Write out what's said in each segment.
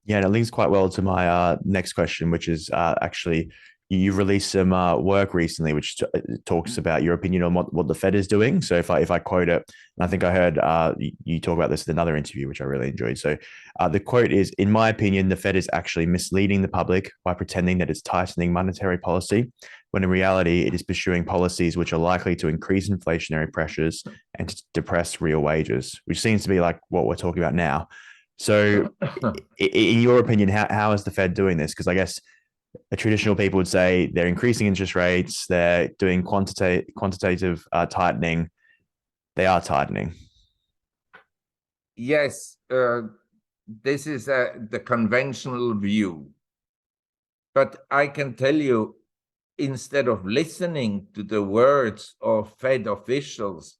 Yeah, and it links quite well to my next question, which is actually you've released some work recently, which talks about your opinion on what the Fed is doing. So if I quote it, and I think I heard you talk about this in another interview, which I really enjoyed. So the quote is, "In my opinion, the Fed is actually misleading the public by pretending that it's tightening monetary policy, when in reality it is pursuing policies which are likely to increase inflationary pressures and to depress real wages," which seems to be like what we're talking about now. So in your opinion, how is the Fed doing this? Because I guess the traditional people would say they're increasing interest rates, they're doing quantitative tightening. They are tightening. Yes, this is the conventional view. But I can tell you, instead of listening to the words of Fed officials,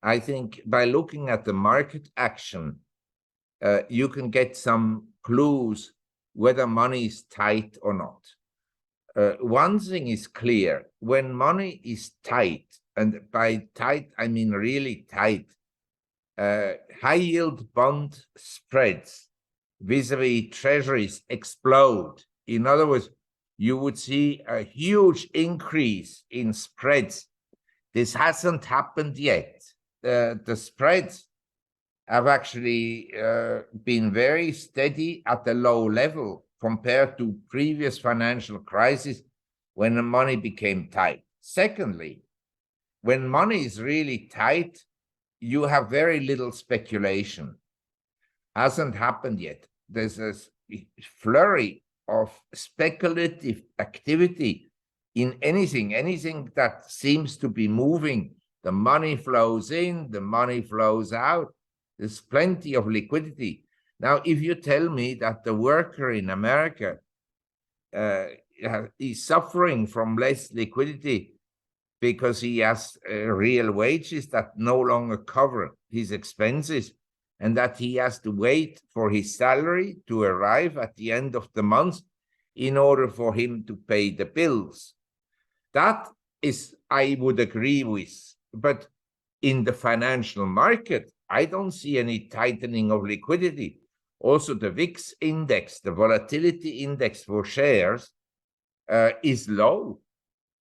I think by looking at the market action, you can get some clues whether money is tight or not. One thing is clear: when money is tight, and by tight I mean really tight, high-yield bond spreads vis-a-vis treasuries explode. In other words, you would see a huge increase in spreads. This hasn't happened yet. The spreads have actually been very steady at a low level compared to previous financial crises when the money became tight. Secondly, when money is really tight, you have very little speculation. Hasn't happened yet. There's a flurry of speculative activity in anything that seems to be moving. The money flows in, the money flows out. There's plenty of liquidity. Now, if you tell me that the worker in America is suffering from less liquidity because he has real wages that no longer cover his expenses, and that he has to wait for his salary to arrive at the end of the month in order for him to pay the bills, that is, I would agree with. But in the financial market, I don't see any tightening of liquidity. Also, the VIX index, the volatility index for shares, is low.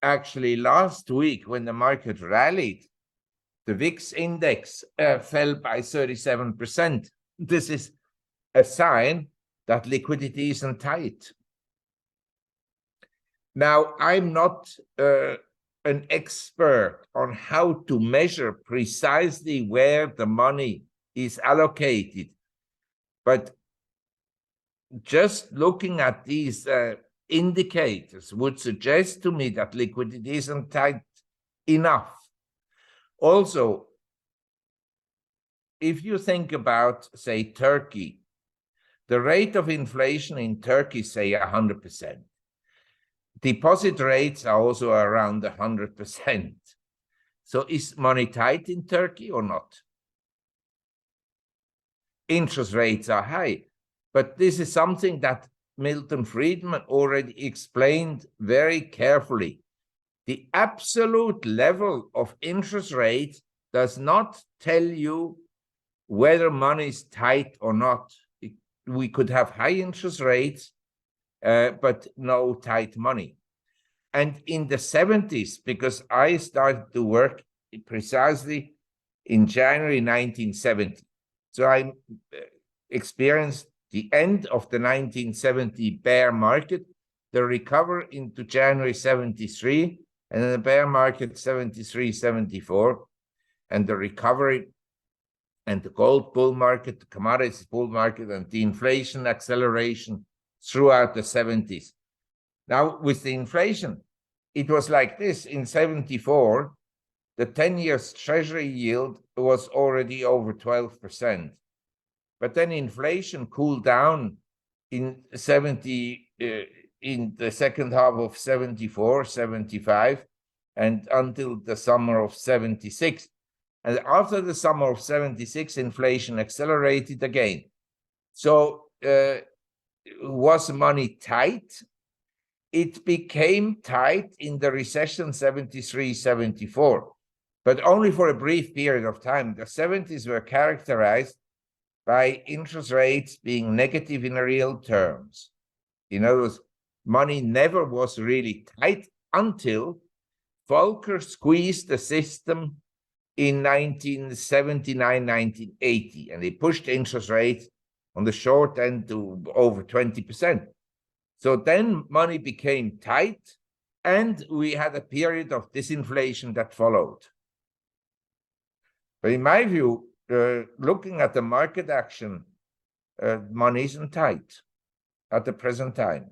Actually, last week when the market rallied, the VIX index fell by 37%. This is a sign that liquidity isn't tight. Now, I'm not an expert on how to measure precisely where the money is allocated, but just looking at these indicators would suggest to me that liquidity isn't tight enough. Also, if you think about, say, Turkey, the rate of inflation in Turkey, say 100%. Deposit rates are also around 100%. So is money tight in Turkey or not? Interest rates are high, but this is something that Milton Friedman already explained very carefully. The absolute level of interest rate does not tell you whether money is tight or not. We could have high interest rates, but no tight money. And in the 70s, because I started to work precisely in January 1970, so I experienced the end of the 1970 bear market, the recovery into January 73, and then the bear market 73, 74, and the recovery and the gold bull market, the commodities bull market, and the inflation acceleration throughout the 70s. Now, with the inflation, it was like this. In 74, the 10-year treasury yield was already over 12%. But then inflation cooled down in in the second half of 74, 75, and until the summer of 76. And after the summer of 76, inflation accelerated again. So was money tight? It became tight in the recession 73, 74, but only for a brief period of time. The 70s were characterized by interest rates being negative in real terms. In other words, money never was really tight until Volcker squeezed the system in 1979, 1980, and he pushed interest rates on the short end to over 20%. So then money became tight, and we had a period of disinflation that followed. But in my view, looking at the market action, money isn't tight at the present time.